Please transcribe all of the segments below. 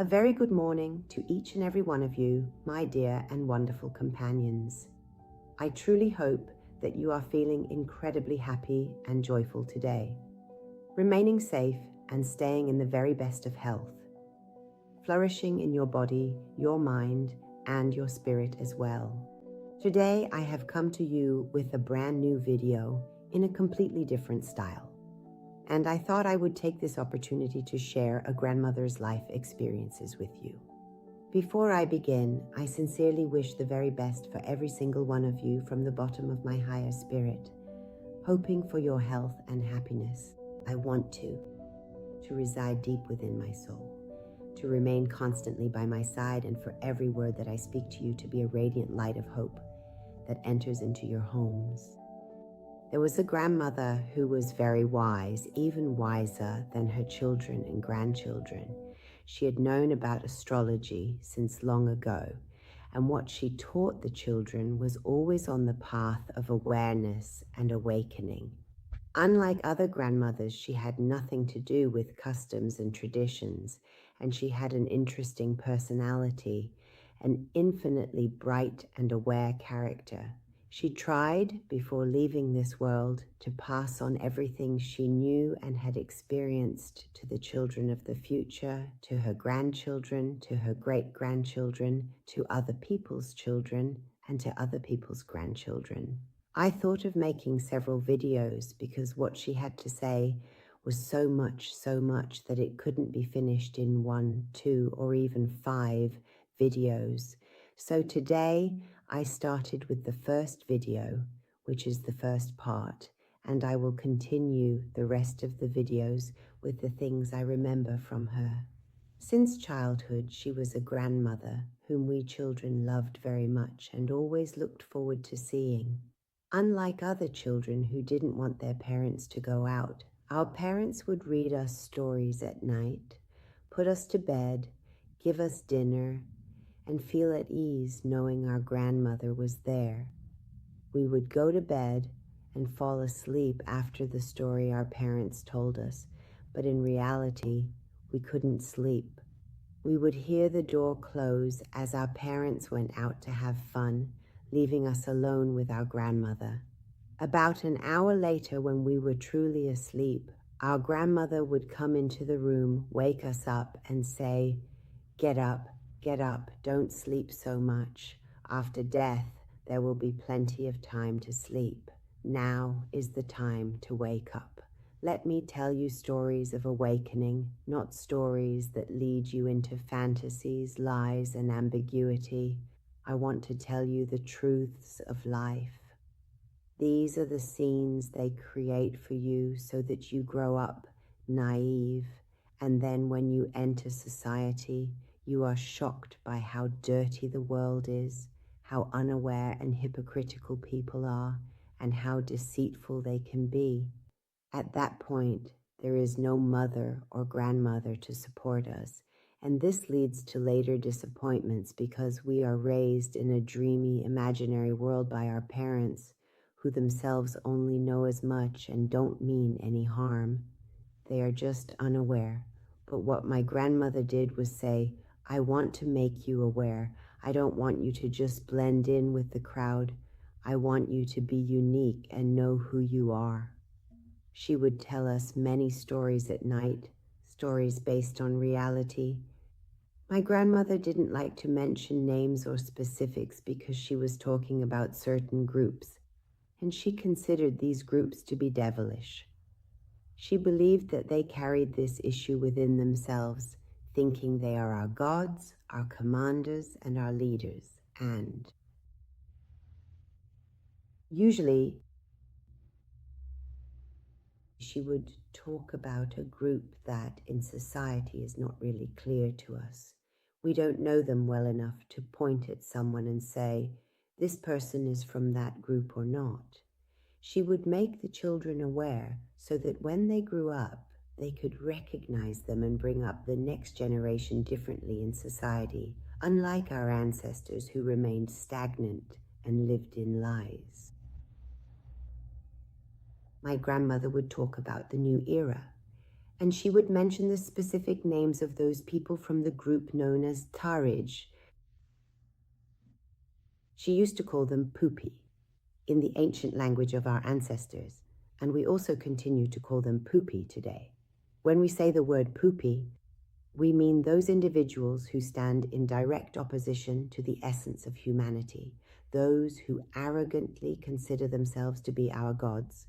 A very good morning to each and every one of you, my dear and wonderful companions. I truly hope that you are feeling incredibly happy and joyful today, remaining safe and staying in the very best of health, flourishing in your body, your mind, and your spirit as well. Today, I have come to you with a brand new video in a completely different style. And I thought I would take this opportunity to share a grandmother's life experiences with you. Before I begin, I sincerely wish the very best for every single one of you from the bottom of my higher spirit, hoping for your health and happiness. I want to reside deep within my soul, to remain constantly by my side, and for every word that I speak to you to be a radiant light of hope that enters into your homes. There was a grandmother who was very wise, even wiser than her children and grandchildren. She had known about astrology since long ago, and what she taught the children was always on the path of awareness and awakening. Unlike other grandmothers, she had nothing to do with customs and traditions, and she had an interesting personality, an infinitely bright and aware character. She tried, before leaving this world, to pass on everything she knew and had experienced to the children of the future, to her grandchildren, to her great-grandchildren, to other people's children, and to other people's grandchildren. I thought of making several videos because what she had to say was so much that it couldn't be finished in 1, 2, or even 5 videos. So today, I started with the first video, which is the first part, and I will continue the rest of the videos with the things I remember from her. Since childhood, she was a grandmother whom we children loved very much and always looked forward to seeing. Unlike other children who didn't want their parents to go out, our parents would read us stories at night, put us to bed, give us dinner, and feel at ease knowing our grandmother was there. We would go to bed and fall asleep after the story our parents told us, but in reality, we couldn't sleep. We would hear the door close as our parents went out to have fun, leaving us alone with our grandmother. About an hour later, when we were truly asleep, our grandmother would come into the room, wake us up, and say, "Get up. Get up, don't sleep so much. After death, there will be plenty of time to sleep. Now is the time to wake up. Let me tell you stories of awakening, not stories that lead you into fantasies, lies, and ambiguity. I want to tell you the truths of life. These are the scenes they create for you so that you grow up naive, and then when you enter society, you are shocked by how dirty the world is, how unaware and hypocritical people are, and how deceitful they can be. At that point, there is no mother or grandmother to support us, and this leads to later disappointments because we are raised in a dreamy, imaginary world by our parents, who themselves only know as much and don't mean any harm. They are just unaware. But what my grandmother did was say, "I want to make you aware. I don't want you to just blend in with the crowd. I want you to be unique and know who you are." She would tell us many stories at night, stories based on reality. My grandmother didn't like to mention names or specifics because she was talking about certain groups, and she considered these groups to be devilish. She believed that they carried this issue within themselves, thinking they are our gods, our commanders, and our leaders. And usually, she would talk about a group that in society is not really clear to us. We don't know them well enough to point at someone and say, this person is from that group or not. She would make the children aware so that when they grew up, they could recognize them and bring up the next generation differently in society, unlike our ancestors who remained stagnant and lived in lies. My grandmother would talk about the new era, and she would mention the specific names of those people from the group known as Tarij. She used to call them Pupi in the ancient language of our ancestors, and we also continue to call them Pupi today. When we say the word Pupi, we mean those individuals who stand in direct opposition to the essence of humanity, those who arrogantly consider themselves to be our gods,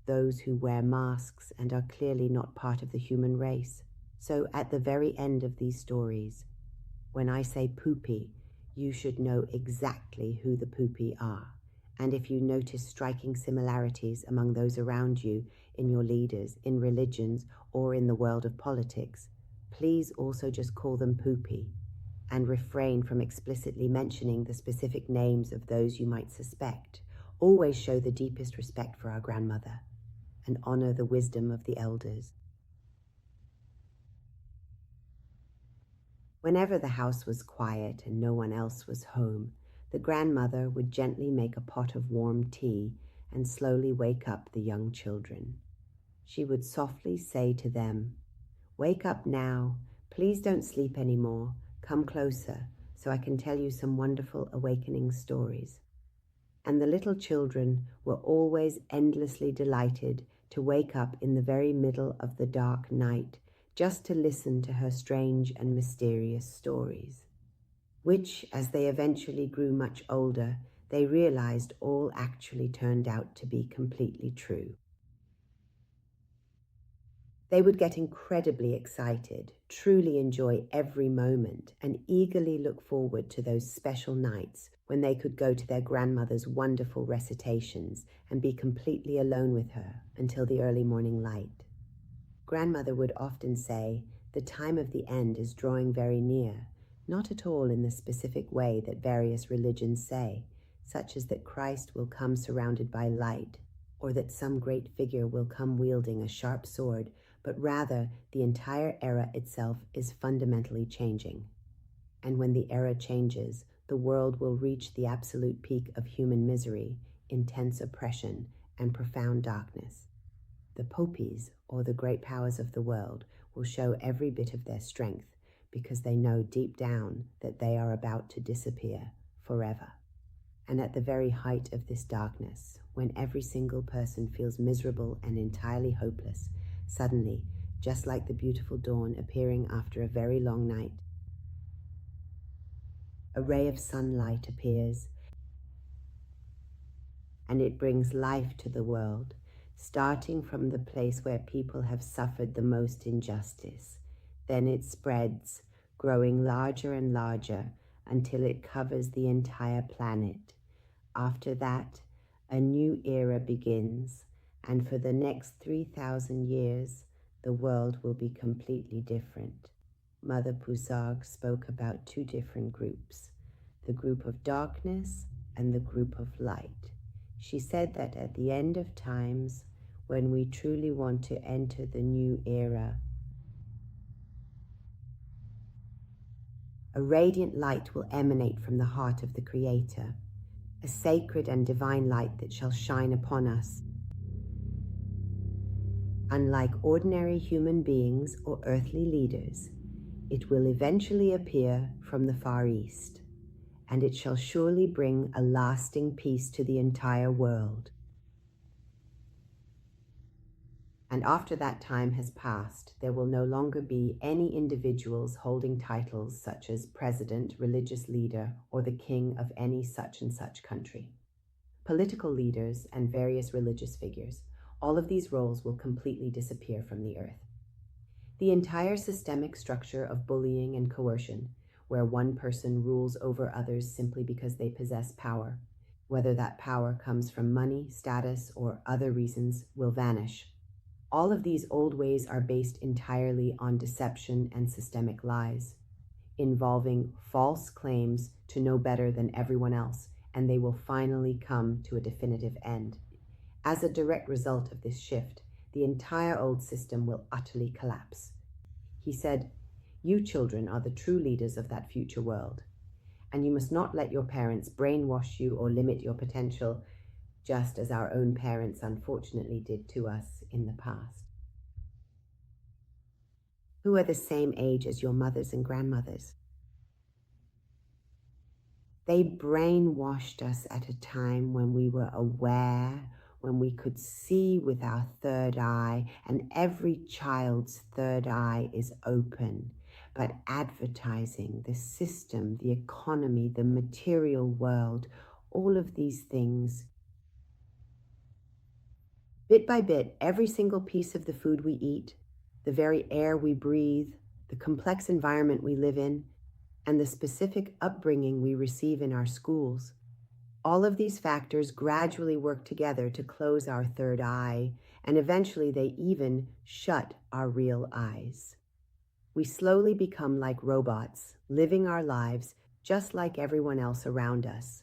those who wear masks and are clearly not part of the human race. So at the very end of these stories, when I say Pupi, you should know exactly who the Pupi are. And if you notice striking similarities among those around you, in your leaders, in religions, or in the world of politics, please also just call them Pupi and refrain from explicitly mentioning the specific names of those you might suspect. Always show the deepest respect for our grandmother and honor the wisdom of the elders. Whenever the house was quiet and no one else was home, the grandmother would gently make a pot of warm tea and slowly wake up the young children. She would softly say to them, "Wake up now. Please don't sleep anymore. Come closer so I can tell you some wonderful awakening stories." And the little children were always endlessly delighted to wake up in the very middle of the dark night just to listen to her strange and mysterious stories, which, as they eventually grew much older, they realized all actually turned out to be completely true. They would get incredibly excited, truly enjoy every moment, and eagerly look forward to those special nights when they could go to their grandmother's wonderful recitations and be completely alone with her until the early morning light. Grandmother would often say, "The time of the end is drawing very near," not at all in the specific way that various religions say, such as that Christ will come surrounded by light, or that some great figure will come wielding a sharp sword, but rather the entire era itself is fundamentally changing. And when the era changes, the world will reach the absolute peak of human misery, intense oppression, and profound darkness. The Popis, or the great powers of the world, will show every bit of their strength because they know deep down that they are about to disappear forever. And at the very height of this darkness, when every single person feels miserable and entirely hopeless, suddenly, just like the beautiful dawn appearing after a very long night, a ray of sunlight appears, and it brings life to the world, starting from the place where people have suffered the most injustice. Then it spreads, growing larger and larger until it covers the entire planet. After that, a new era begins, and for the next 3,000 years, the world will be completely different. Mother Pusag spoke about two different groups, the group of darkness and the group of light. She said that at the end of times, when we truly want to enter the new era, a radiant light will emanate from the heart of the Creator, a sacred and divine light that shall shine upon us. Unlike ordinary human beings or earthly leaders, it will eventually appear from the Far East, and it shall surely bring a lasting peace to the entire world. And after that time has passed, there will no longer be any individuals holding titles such as president, religious leader, or the king of any such and such country. Political leaders and various religious figures, all of these roles will completely disappear from the earth. The entire systemic structure of bullying and coercion, where one person rules over others simply because they possess power, whether that power comes from money, status, or other reasons, will vanish. All of these old ways are based entirely on deception and systemic lies, involving false claims to know better than everyone else, and they will finally come to a definitive end. As a direct result of this shift, the entire old system will utterly collapse. He said, "You children are the true leaders of that future world, and you must not let your parents brainwash you or limit your potential, just as our own parents unfortunately did to us in the past." who are the same age as your mothers and grandmothers. They brainwashed us at a time when we were aware, when we could see with our third eye, and every child's third eye is open. But advertising, the system, the economy, the material world, all of these things, bit by bit, every single piece of the food we eat, the very air we breathe, the complex environment we live in, and the specific upbringing we receive in our schools, all of these factors gradually work together to close our third eye, and eventually they even shut our real eyes. We slowly become like robots, living our lives just like everyone else around us.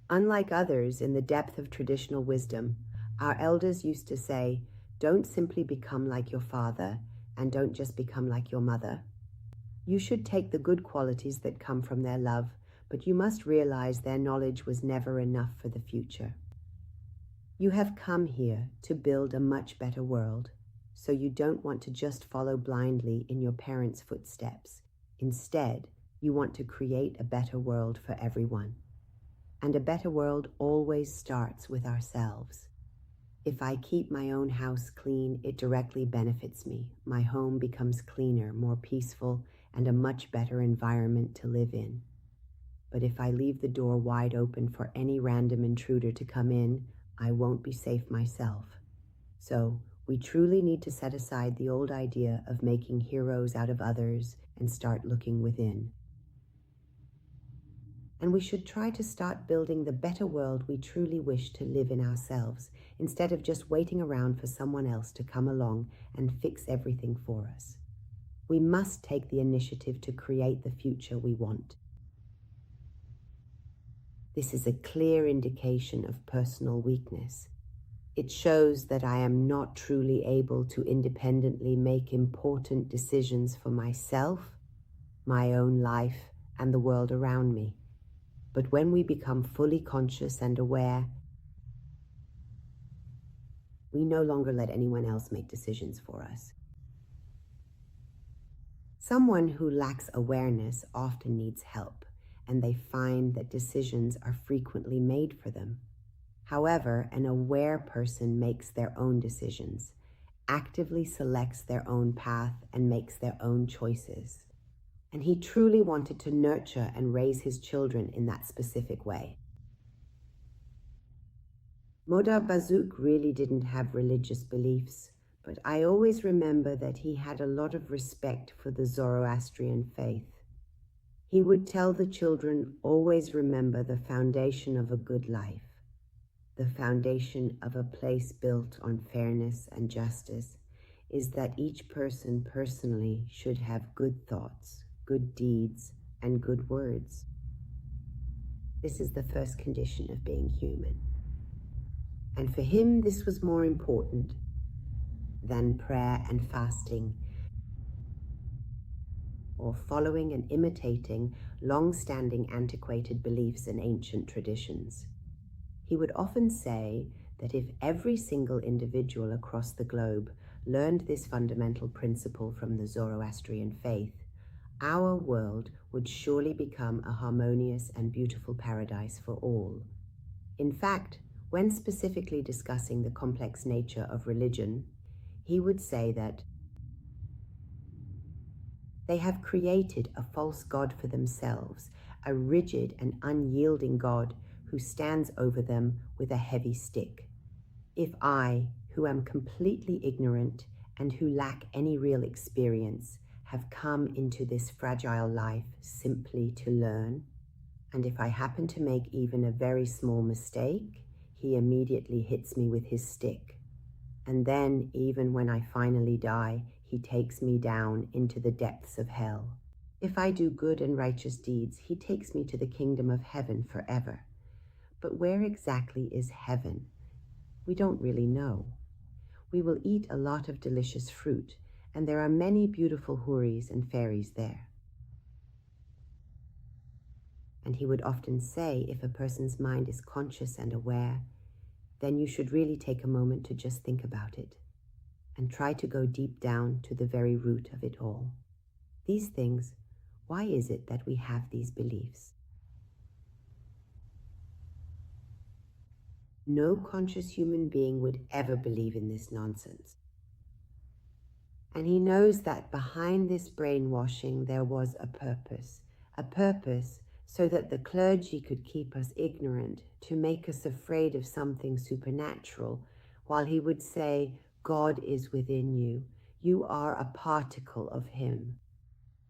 Unlike others in the depth of traditional wisdom, our elders used to say, "Don't simply become like your father, and don't just become like your mother. You should take the good qualities that come from their love, but you must realize their knowledge was never enough for the future. You have come here to build a much better world, so you don't want to just follow blindly in your parents' footsteps. Instead, you want to create a better world for everyone. And a better world always starts with ourselves. If I keep my own house clean, it directly benefits me. My home becomes cleaner, more peaceful, and a much better environment to live in. But if I leave the door wide open for any random intruder to come in, I won't be safe myself." So we truly need to set aside the old idea of making heroes out of others and start looking within. And we should try to start building the better world we truly wish to live in ourselves, instead of just waiting around for someone else to come along and fix everything for us. We must take the initiative to create the future we want. This is a clear indication of personal weakness. It shows that I am not truly able to independently make important decisions for myself, my own life, and the world around me. But when we become fully conscious and aware, we no longer let anyone else make decisions for us. Someone who lacks awareness often needs help, and they find that decisions are frequently made for them. However, an aware person makes their own decisions, actively selects their own path, and makes their own choices. And he truly wanted to nurture and raise his children in that specific way. Moda Bazouk really didn't have religious beliefs, but I always remember that he had a lot of respect for the Zoroastrian faith. He would tell the children, always remember the foundation of a good life. The foundation of a place built on fairness and justice is that each person personally should have good thoughts, good deeds, and good words. This is the first condition of being human. And for him, this was more important than prayer and fasting, or following and imitating long-standing antiquated beliefs and ancient traditions. He would often say that if every single individual across the globe learned this fundamental principle from the Zoroastrian faith, our world would surely become a harmonious and beautiful paradise for all. In fact, when specifically discussing the complex nature of religion, he would say that they have created a false god for themselves, a rigid and unyielding god who stands over them with a heavy stick. If I, who am completely ignorant and who lack any real experience, have come into this fragile life simply to learn, and if I happen to make even a very small mistake, he immediately hits me with his stick. And then, even when I finally die, he takes me down into the depths of hell. If I do good and righteous deeds, he takes me to the kingdom of heaven forever. But where exactly is heaven? We don't really know. We will eat a lot of delicious fruit, and there are many beautiful houris and fairies there. And he would often say, if a person's mind is conscious and aware, then you should really take a moment to just think about it. and try to go deep down to the very root of it all. These things, why is it that we have these beliefs? No conscious human being would ever believe in this nonsense. And he knows that behind this brainwashing there was a purpose so that the clergy could keep us ignorant, to make us afraid of something supernatural, while he would say, God is within you. You are a particle of him.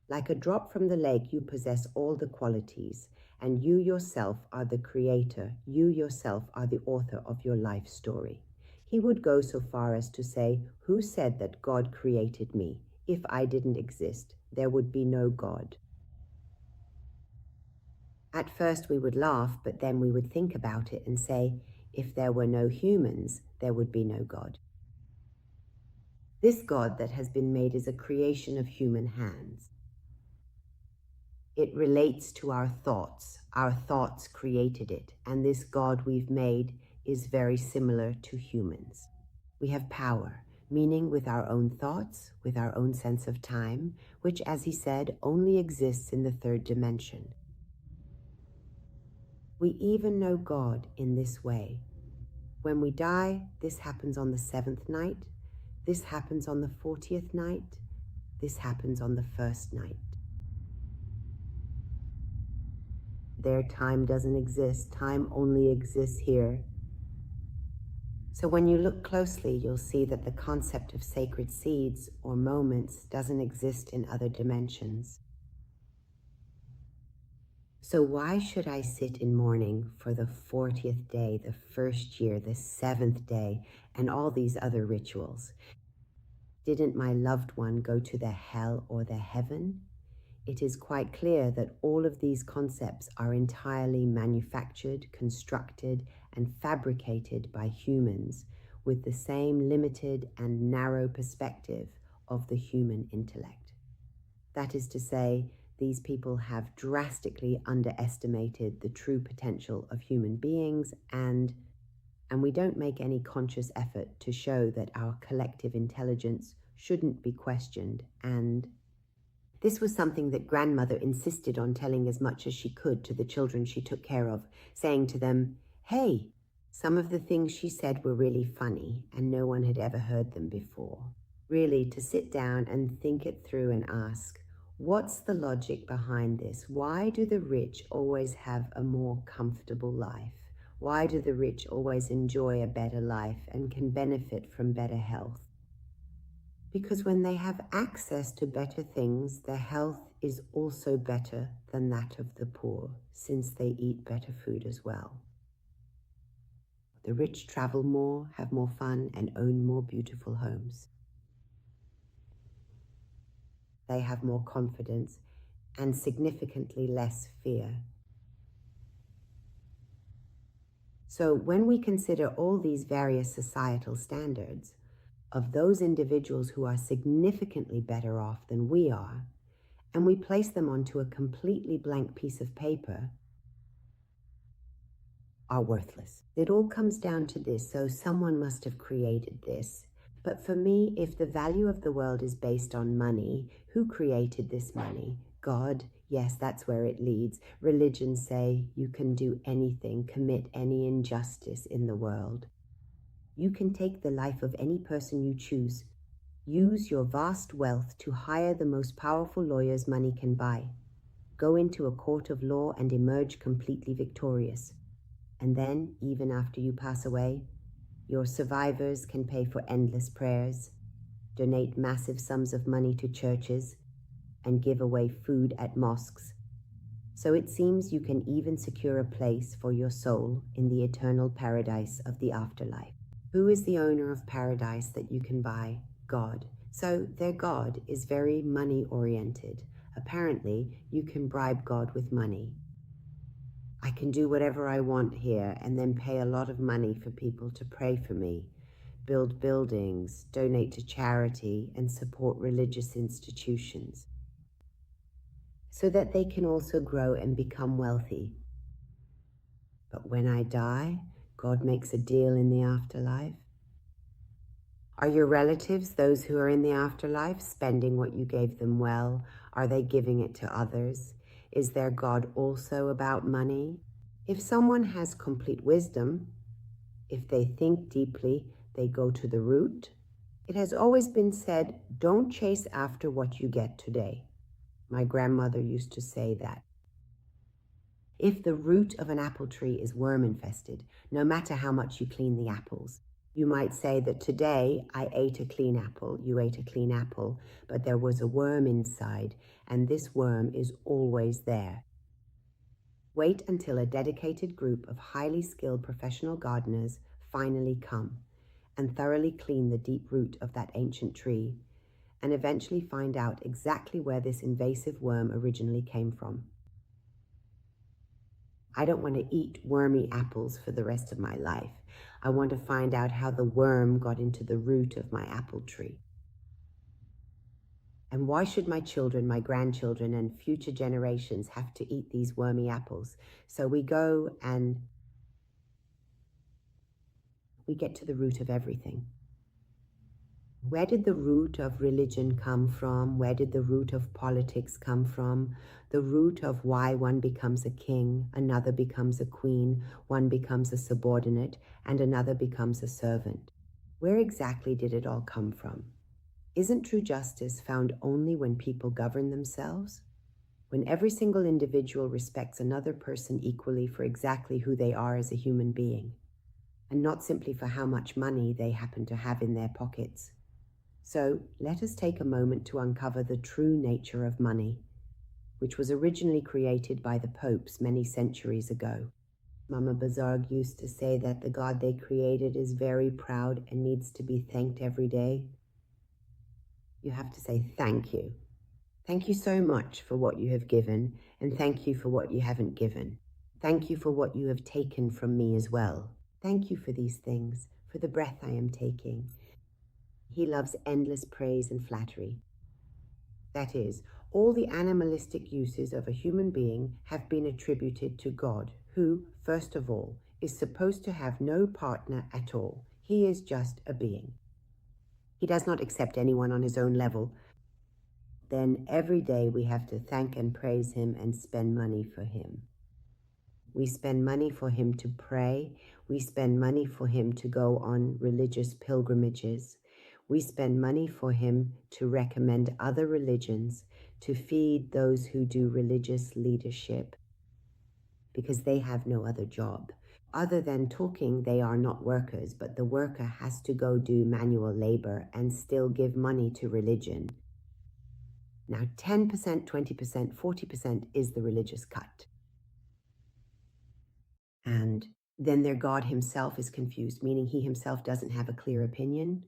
Like a drop from the lake, you possess all the qualities, and you yourself are the creator. You yourself are the author of your life story. He would go so far as to say, who said that God created me? If I didn't exist, there would be no God. At first we would laugh, but then we would think about it and say, if there were no humans, there would be no God. This God that has been made is a creation of human hands. It relates to our thoughts. Our thoughts created it, and this God we've made is very similar to humans. We have power, meaning with our own thoughts, with our own sense of time, which, as he said, only exists in the third dimension. We even know God in this way. When we die, this happens on the 7th night, this happens on the 40th night, this happens on the 1st night. Their time doesn't exist. Time only exists here. So when you look closely, you'll see that the concept of sacred seeds or moments doesn't exist in other dimensions. So why should I sit in mourning for the 40th day, the 1st year, the 7th day, and all these other rituals? Didn't my loved one go to the hell or the heaven? It is quite clear that all of these concepts are entirely manufactured, constructed, and fabricated by humans with the same limited and narrow perspective of the human intellect. That is to say, these people have drastically underestimated the true potential of human beings, and we don't make any conscious effort to show that our collective intelligence shouldn't be questioned. And this was something that grandmother insisted on telling as much as she could to the children she took care of, saying to them, hey, some of the things she said were really funny and no one had ever heard them before. Really, to sit down and think it through and ask, what's the logic behind this? Why do the rich always have a more comfortable life? Why do the rich always enjoy a better life and can benefit from better health? Because when they have access to better things, their health is also better than that of the poor, since they eat better food as well. The rich travel more, have more fun, and own more beautiful homes. They have more confidence and significantly less fear. So when we consider all these various societal standards of those individuals who are significantly better off than we are, and we place them onto a completely blank piece of paper, are worthless. It all comes down to this, so someone must have created this. But for me, if the value of the world is based on money, who created this money? God? Yes, that's where it leads. Religions say you can do anything, commit any injustice in the world. You can take the life of any person you choose. Use your vast wealth to hire the most powerful lawyers money can buy. Go into a court of law and emerge completely victorious. And then, even after you pass away, your survivors can pay for endless prayers, donate massive sums of money to churches, and give away food at mosques. So it seems you can even secure a place for your soul in the eternal paradise of the afterlife. Who is the owner of paradise that you can buy? God. So their God is very money-oriented. Apparently, you can bribe God with money. I can do whatever I want here and then pay a lot of money for people to pray for me, build buildings, donate to charity, and support religious institutions, so that they can also grow and become wealthy. But when I die, God makes a deal in the afterlife. Are your relatives, those who are in the afterlife, spending what you gave them well? Are they giving it to others? Is their God also about money? If someone has complete wisdom, if they think deeply, they go to the root. It has always been said, don't chase after what you get today. My grandmother used to say that. If the root of an apple tree is worm infested, no matter how much you clean the apples, you might say that today I ate a clean apple, you ate a clean apple, but there was a worm inside, and this worm is always there. Wait until a dedicated group of highly skilled professional gardeners finally come and thoroughly clean the deep root of that ancient tree, and eventually find out exactly where this invasive worm originally came from. I don't want to eat wormy apples for the rest of my life. I want to find out how the worm got into the root of my apple tree. And why should my children, my grandchildren, and future generations have to eat these wormy apples? So we go and we get to the root of everything. Where did the root of religion come from? Where did the root of politics come from? The root of why one becomes a king, another becomes a queen, one becomes a subordinate, and another becomes a servant. Where exactly did it all come from? Isn't true justice found only when people govern themselves? When every single individual respects another person equally for exactly who they are as a human being, and not simply for how much money they happen to have in their pockets. So let us take a moment to uncover the true nature of money, which was originally created by the popes many centuries ago. Mama Bazarg used to say that the God they created is very proud and needs to be thanked every day. You have to say thank you. Thank you so much for what you have given, and thank you for what you haven't given. Thank you for what you have taken from me as well. Thank you for these things, for the breath I am taking. He loves endless praise and flattery. That is, all the animalistic uses of a human being have been attributed to God, who, first of all, is supposed to have no partner at all. He is just a being. He does not accept anyone on his own level. Then every day we have to thank and praise him and spend money for him. We spend money for him to pray. We spend money for him to go on religious pilgrimages. We spend money for him to recommend other religions, to feed those who do religious leadership, because they have no other job. Other than talking, they are not workers, but the worker has to go do manual labor and still give money to religion. Now, 10%, 20%, 40% is the religious cut. And then their God himself is confused, meaning he himself doesn't have a clear opinion.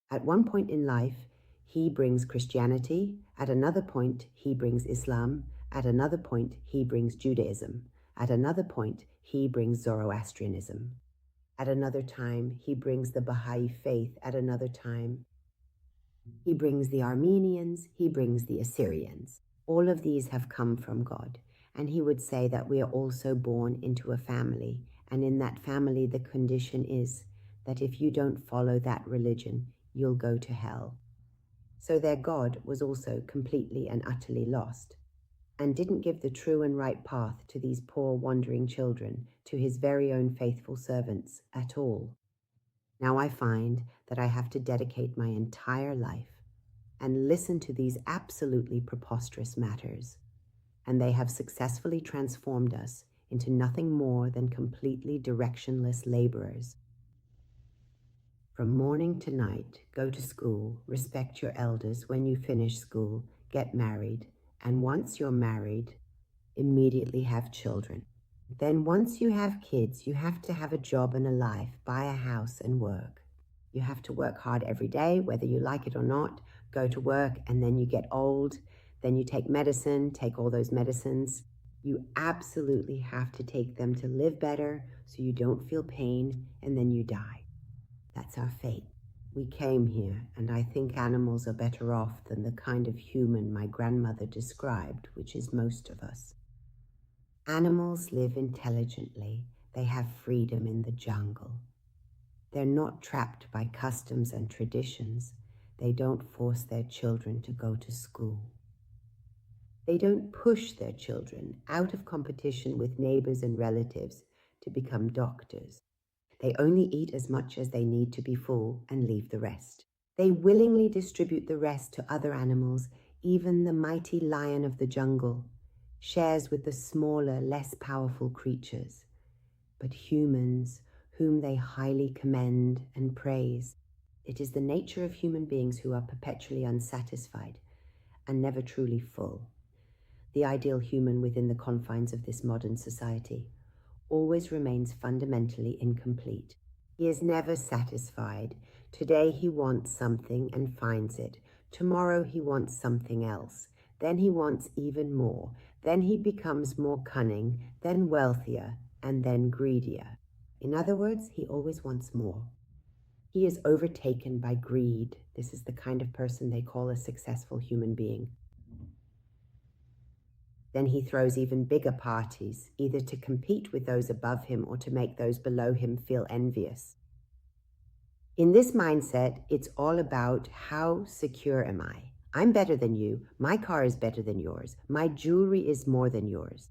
At one point in life, he brings Christianity. At another point, he brings Islam. At another point, he brings Judaism. At another point, he brings Zoroastrianism. At another time, he brings the Baha'i faith. At another time, he brings the Armenians. He brings the Assyrians. All of these have come from God. And he would say that we are also born into a family. And in that family, the condition is that if you don't follow that religion, you'll go to hell. So their God was also completely and utterly lost, and didn't give the true and right path to these poor wandering children, to his very own faithful servants at all. Now I find that I have to dedicate my entire life and listen to these absolutely preposterous matters, and they have successfully transformed us into nothing more than completely directionless laborers. From morning to night, go to school, respect your elders when you finish school, get married, and once you're married, immediately have children. Then once you have kids, you have to have a job and a life, buy a house and work. You have to work hard every day, whether you like it or not, go to work, and then you get old, then you take medicine, take all those medicines. You absolutely have to take them to live better so you don't feel pain, and then you die. That's our fate. We came here, and I think animals are better off than the kind of human my grandmother described, which is most of us. Animals live intelligently. They have freedom in the jungle. They're not trapped by customs and traditions. They don't force their children to go to school. They don't push their children out of competition with neighbors and relatives to become doctors. They only eat as much as they need to be full and leave the rest. They willingly distribute the rest to other animals. Even the mighty lion of the jungle shares with the smaller, less powerful creatures. But humans, whom they highly commend and praise, it is the nature of human beings who are perpetually unsatisfied and never truly full. The ideal human within the confines of this modern society always remains fundamentally incomplete. He is never satisfied. Today he wants something and finds it. Tomorrow he wants something else. Then he wants even more. Then he becomes more cunning, then wealthier, and then greedier. In other words, he always wants more. He is overtaken by greed. This is the kind of person they call a successful human being. Then he throws even bigger parties, either to compete with those above him or to make those below him feel envious. In this mindset, it's all about how secure am I? I'm better than you. My car is better than yours. My jewelry is more than yours.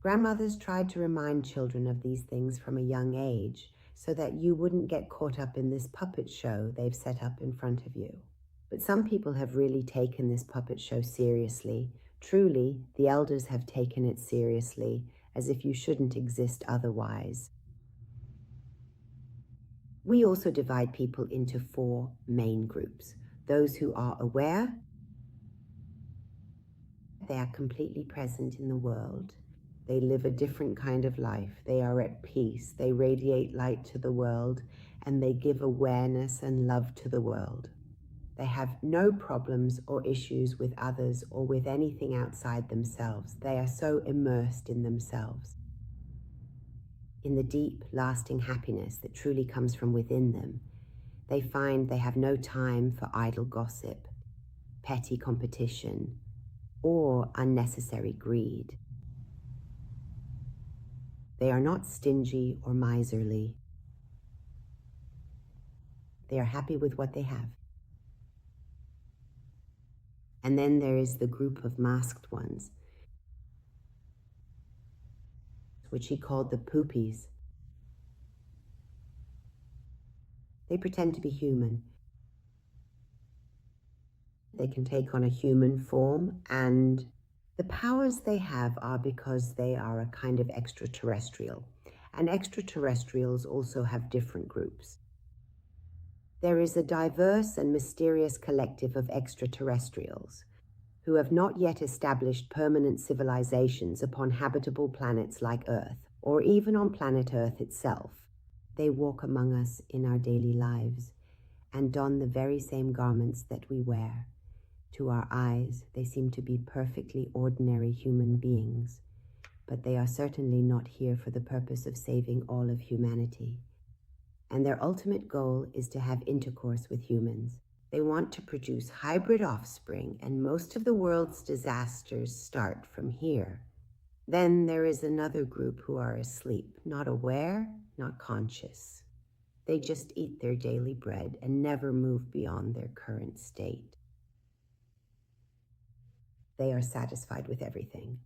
Grandmothers tried to remind children of these things from a young age so that you wouldn't get caught up in this puppet show they've set up in front of you. But some people have really taken this puppet show seriously. Truly, the elders have taken it seriously, as if you shouldn't exist otherwise. We also divide people into 4 main groups. Those who are aware, they are completely present in the world. They live a different kind of life. They are at peace. They radiate light to the world, and they give awareness and love to the world. They have no problems or issues with others or with anything outside themselves. They are so immersed in themselves, in the deep, lasting happiness that truly comes from within them. They find they have no time for idle gossip, petty competition, or unnecessary greed. They are not stingy or miserly. They are happy with what they have. And then there is the group of masked ones, which he called the poopies. They pretend to be human. They can take on a human form, and the powers they have are because they are a kind of extraterrestrial. And extraterrestrials also have different groups. There is a diverse and mysterious collective of extraterrestrials who have not yet established permanent civilizations upon habitable planets like Earth, or even on planet Earth itself. They walk among us in our daily lives and don the very same garments that we wear. To our eyes, they seem to be perfectly ordinary human beings, but they are certainly not here for the purpose of saving all of humanity. And their ultimate goal is to have intercourse with humans. They want to produce hybrid offspring, and most of the world's disasters start from here. Then there is another group who are asleep, not aware, not conscious. They just eat their daily bread and never move beyond their current state. They are satisfied with everything.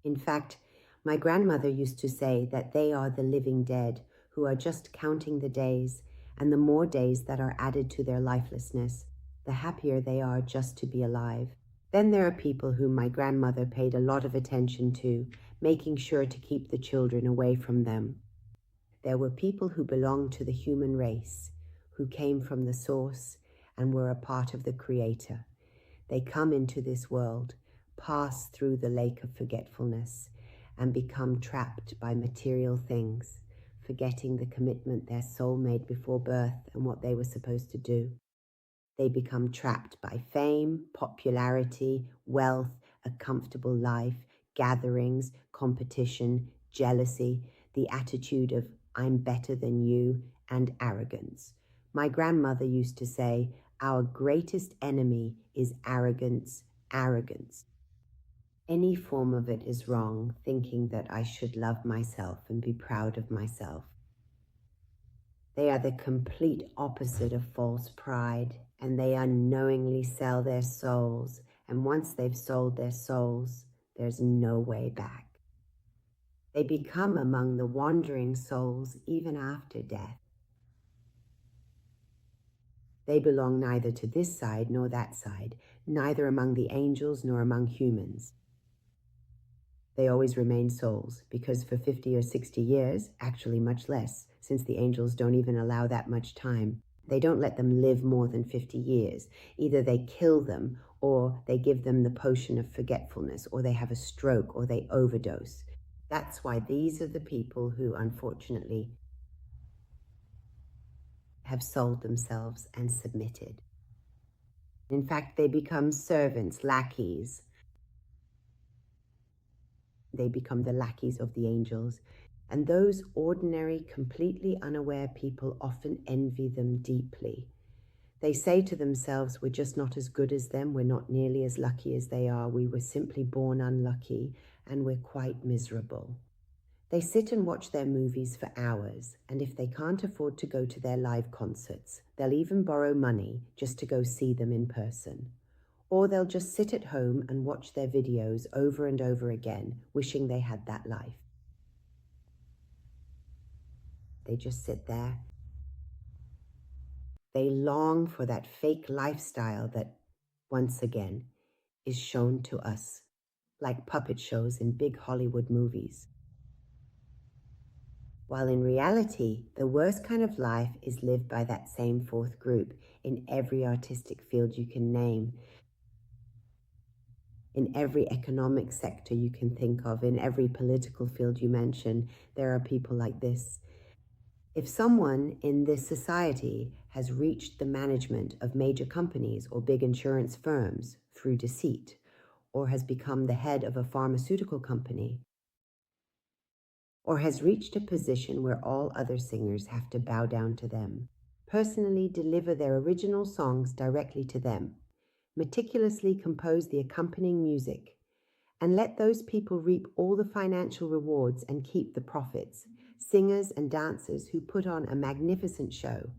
In fact, my grandmother used to say that they are the living dead who are just counting the days, and the more days that are added to their lifelessness, the happier they are just to be alive. Then there are people whom my grandmother paid a lot of attention to, making sure to keep the children away from them. There were people who belonged to the human race, who came from the source and were a part of the Creator. They come into this world, pass through the lake of forgetfulness, and become trapped by material things, forgetting the commitment their soul made before birth and what they were supposed to do. They become trapped by fame, popularity, wealth, a comfortable life, gatherings, competition, jealousy, the attitude of "I'm better than you," and arrogance. My grandmother used to say, "Our greatest enemy is arrogance, arrogance." Any form of it is wrong, thinking that I should love myself and be proud of myself. They are the complete opposite of false pride, and they unknowingly sell their souls. And once they've sold their souls, there's no way back. They become among the wandering souls even after death. They belong neither to this side nor that side, neither among the angels nor among humans. They always remain souls, because for 50 or 60 years, actually much less, since the angels don't even allow that much time, they don't let them live more than 50 years. Either they kill them, or they give them the potion of forgetfulness, or they have a stroke, or they overdose. That's why these are the people who, unfortunately, have sold themselves and submitted. In fact, they become servants, lackeys. They become the lackeys of the angels. And those ordinary, completely unaware people often envy them deeply. They say to themselves, we're just not as good as them, we're not nearly as lucky as they are, we were simply born unlucky, and we're quite miserable. They sit and watch their movies for hours, and if they can't afford to go to their live concerts, they'll even borrow money just to go see them in person. Or they'll just sit at home and watch their videos over and over again, wishing they had that life. They just sit there. They long for that fake lifestyle that, once again, is shown to us, like puppet shows in big Hollywood movies. While in reality, the worst kind of life is lived by that same fourth group in every artistic field you can name, in every economic sector you can think of, in every political field you mention, there are people like this. If someone in this society has reached the management of major companies or big insurance firms through deceit, or has become the head of a pharmaceutical company, or has reached a position where all other singers have to bow down to them, personally deliver their original songs directly to them, meticulously compose the accompanying music, and let those people reap all the financial rewards and keep the profits, singers and dancers who put on a magnificent show,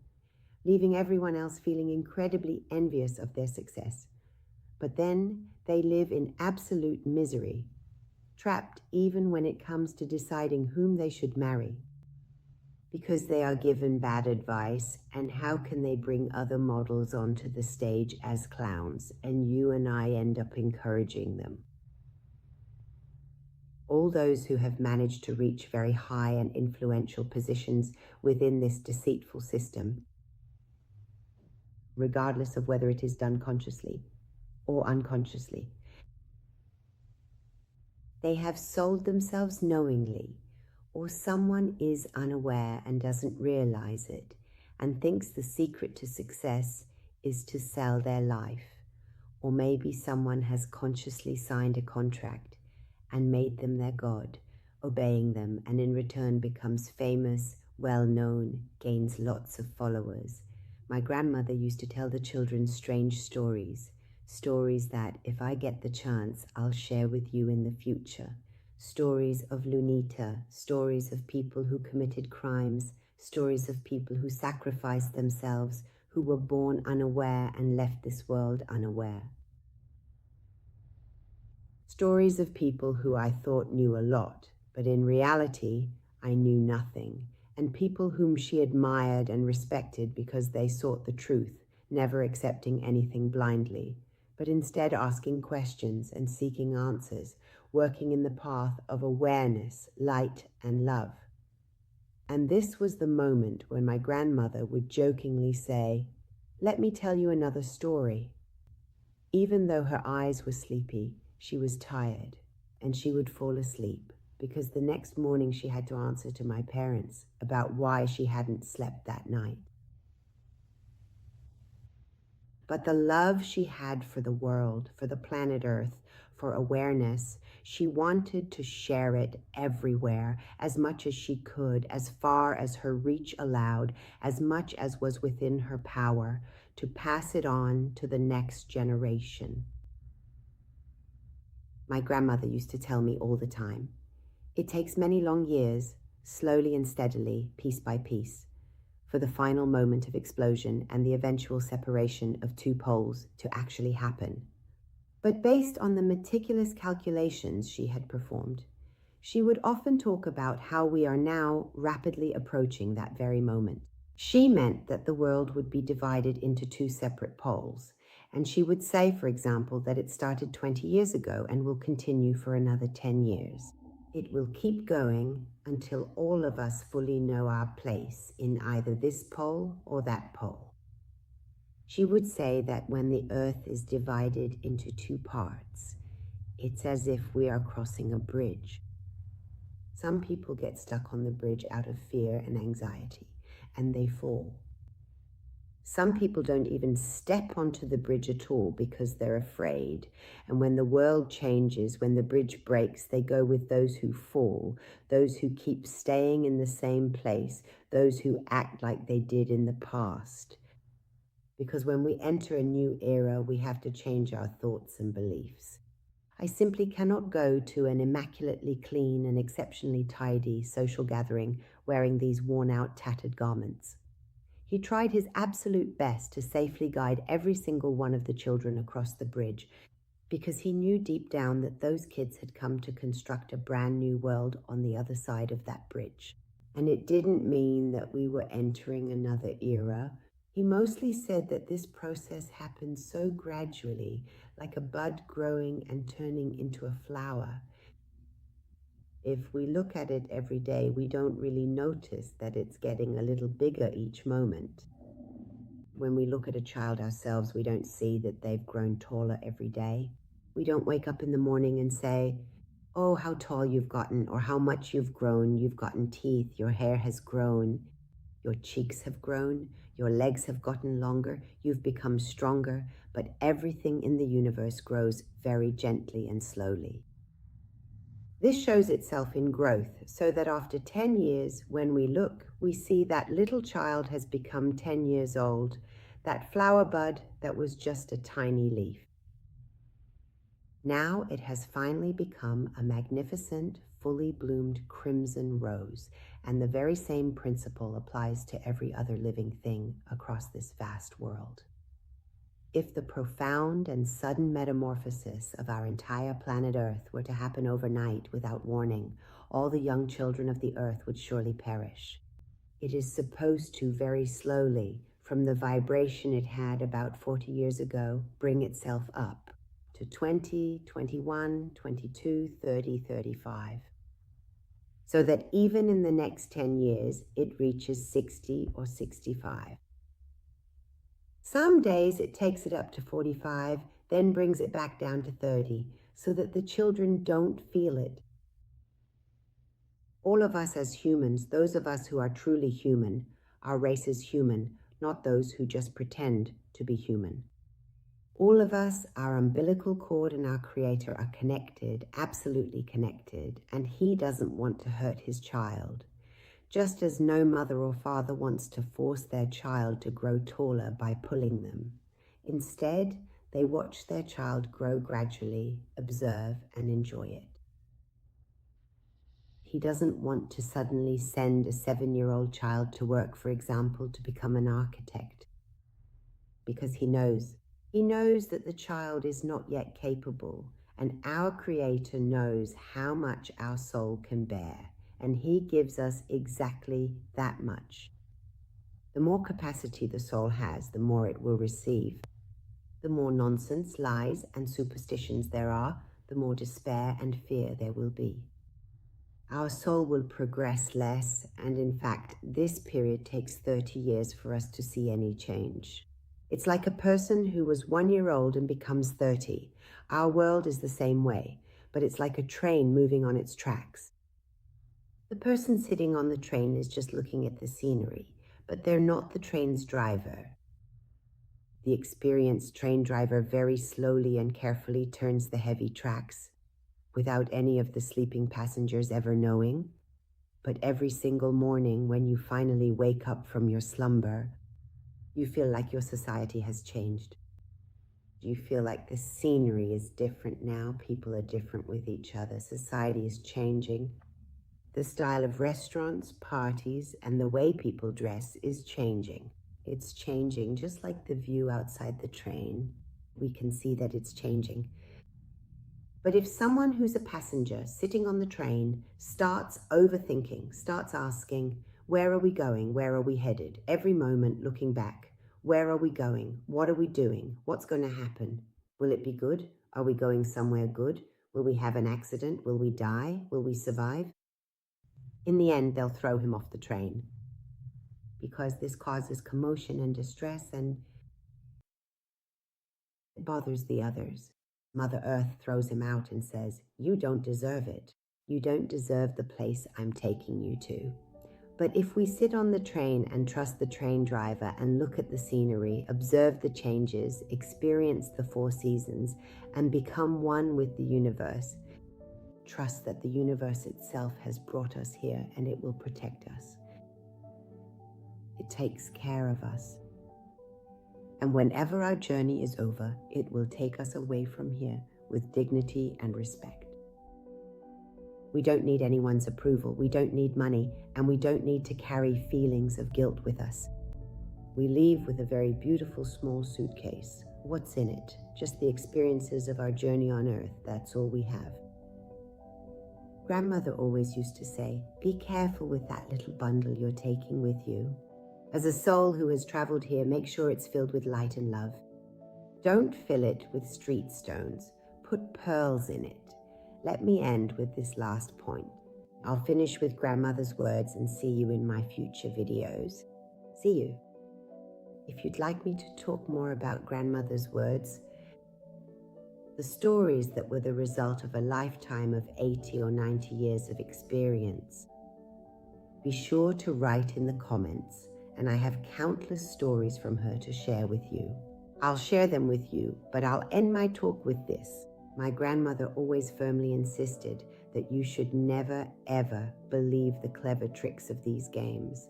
leaving everyone else feeling incredibly envious of their success. But then they live in absolute misery, trapped even when it comes to deciding whom they should marry, because they are given bad advice, and how can they bring other models onto the stage as clowns, and you and I end up encouraging them. All those who have managed to reach very high and influential positions within this deceitful system, regardless of whether it is done consciously or unconsciously, they have sold themselves knowingly, or someone is unaware and doesn't realize it and thinks the secret to success is to sell their life. Or maybe someone has consciously signed a contract and made them their god, obeying them, and in return becomes famous, well-known, gains lots of followers. My grandmother used to tell the children strange stories, stories that, if I get the chance, I'll share with you in the future. Stories of Lunita, stories of people who committed crimes, stories of people who sacrificed themselves, who were born unaware and left this world unaware. Stories of people who I thought knew a lot, but in reality, I knew nothing, and people whom she admired and respected because they sought the truth, never accepting anything blindly, but instead asking questions and seeking answers, working in the path of awareness, light, and love. And this was the moment when my grandmother would jokingly say, "Let me tell you another story." Even though her eyes were sleepy, she was tired, and she would fall asleep, because the next morning she had to answer to my parents about why she hadn't slept that night. But the love she had for the world, for the planet Earth, for awareness, she wanted to share it everywhere, as much as she could, as far as her reach allowed, as much as was within her power, to pass it on to the next generation. My grandmother used to tell me all the time, it takes many long years, slowly and steadily, piece by piece, for the final moment of explosion and the eventual separation of two poles to actually happen. But based on the meticulous calculations she had performed, she would often talk about how we are now rapidly approaching that very moment. She meant that the world would be divided into two separate poles, and she would say, for example, that it started 20 years ago and will continue for another 10 years. It will keep going until all of us fully know our place in either this pole or that pole. She would say that when the earth is divided into two parts, it's as if we are crossing a bridge. Some people get stuck on the bridge out of fear and anxiety, and they fall. Some people don't even step onto the bridge at all because they're afraid. And when the world changes, when the bridge breaks, they go with those who fall, those who keep staying in the same place, those who act like they did in the past. Because when we enter a new era, we have to change our thoughts and beliefs. I simply cannot go to an immaculately clean and exceptionally tidy social gathering wearing these worn-out, tattered garments. He tried his absolute best to safely guide every single one of the children across the bridge, because he knew deep down that those kids had come to construct a brand new world on the other side of that bridge. And it didn't mean that we were entering another era. He mostly said that this process happened so gradually, like a bud growing and turning into a flower. If we look at it every day, we don't really notice that it's getting a little bigger each moment. When we look at a child ourselves, we don't see that they've grown taller every day. We don't wake up in the morning and say, oh, how tall you've gotten, or how much you've grown. You've gotten teeth, your hair has grown, your cheeks have grown, your legs have gotten longer, you've become stronger, but everything in the universe grows very gently and slowly. This shows itself in growth, so that after 10 years, when we look, we see that little child has become 10 years old, that flower bud that was just a tiny leaf. Now it has finally become a magnificent, fully bloomed crimson rose, and the very same principle applies to every other living thing across this vast world. If the profound and sudden metamorphosis of our entire planet Earth were to happen overnight without warning, all the young children of the Earth would surely perish. It is supposed to very slowly, from the vibration it had about 40 years ago, bring itself up to 20, 21, 22, 30, 35. So that even in the next 10 years, it reaches 60 or 65. Some days it takes it up to 45, then brings it back down to 30, so that the children don't feel it. All of us as humans, those of us who are truly human, our race is human, not those who just pretend to be human. All of us, our umbilical cord and our Creator are connected, absolutely connected, and He doesn't want to hurt His child. Just as no mother or father wants to force their child to grow taller by pulling them. Instead, they watch their child grow gradually, observe, and enjoy it. He doesn't want to suddenly send a 7-year-old child to work, for example, to become an architect, because he knows that the child is not yet capable, and our Creator knows how much our soul can bear, and He gives us exactly that much. The more capacity the soul has, the more it will receive. The more nonsense, lies, and superstitions there are, the more despair and fear there will be. Our soul will progress less, and in fact, this period takes 30 years for us to see any change. It's like a person who was 1 year old and becomes 30. Our world is the same way, but it's like a train moving on its tracks. The person sitting on the train is just looking at the scenery, but they're not the train's driver. The experienced train driver very slowly and carefully turns the heavy tracks, without any of the sleeping passengers ever knowing. But every single morning when you finally wake up from your slumber, you feel like your society has changed. You feel like the scenery is different now. People are different with each other. Society is changing. The style of restaurants, parties, and the way people dress is changing. It's changing, just like the view outside the train. We can see that it's changing. But if someone who's a passenger sitting on the train starts overthinking, starts asking, where are we going? Where are we headed? Every moment looking back, where are we going? What are we doing? What's going to happen? Will it be good? Are we going somewhere good? Will we have an accident? Will we die? Will we survive? In the end, they'll throw him off the train because this causes commotion and distress and it bothers the others. Mother Earth throws him out and says, you don't deserve it. You don't deserve the place I'm taking you to. But if we sit on the train and trust the train driver and look at the scenery, observe the changes, experience the 4 seasons, and become one with the universe, trust that the universe itself has brought us here and it will protect us. It takes care of us. And whenever our journey is over, it will take us away from here with dignity and respect. We don't need anyone's approval, we don't need money, and we don't need to carry feelings of guilt with us. We leave with a very beautiful small suitcase. What's in it? Just the experiences of our journey on earth, that's all we have. Grandmother always used to say, be careful with that little bundle you're taking with you. As a soul who has traveled here, make sure it's filled with light and love. Don't fill it with street stones. Put pearls in it. Let me end with this last point. I'll finish with grandmother's words and see you in my future videos. See you. If you'd like me to talk more about grandmother's words, the stories that were the result of a lifetime of 80 or 90 years of experience, be sure to write in the comments, and I have countless stories from her to share with you. I'll share them with you, but I'll end my talk with this. My grandmother always firmly insisted that you should never, ever believe the clever tricks of these games.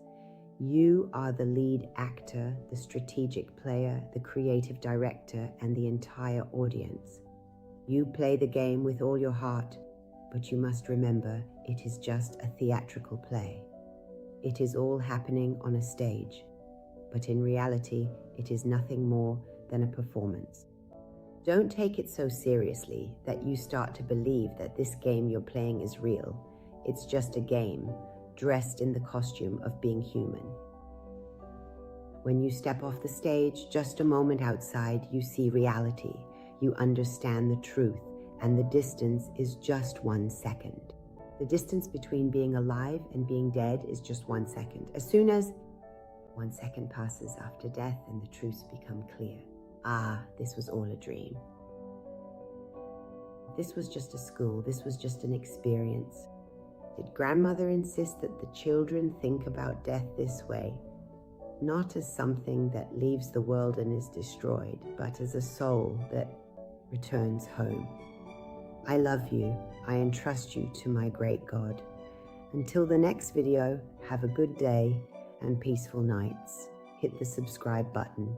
You are the lead actor, the strategic player, the creative director, and the entire audience. You play the game with all your heart, but you must remember it is just a theatrical play. It is all happening on a stage, but in reality, it is nothing more than a performance. Don't take it so seriously that you start to believe that this game you're playing is real. It's just a game, dressed in the costume of being human. When you step off the stage, just a moment outside, you see reality. You understand the truth, and the distance is just 1 second. The distance between being alive and being dead is just 1 second. As soon as 1 second passes after death and the truths become clear. Ah, this was all a dream. This was just a school. This was just an experience. Did grandmother insist that the children think about death this way? Not as something that leaves the world and is destroyed, but as a soul that returns home. I love you. I entrust you to my great God. Until the next video, have a good day and peaceful nights. Hit the subscribe button.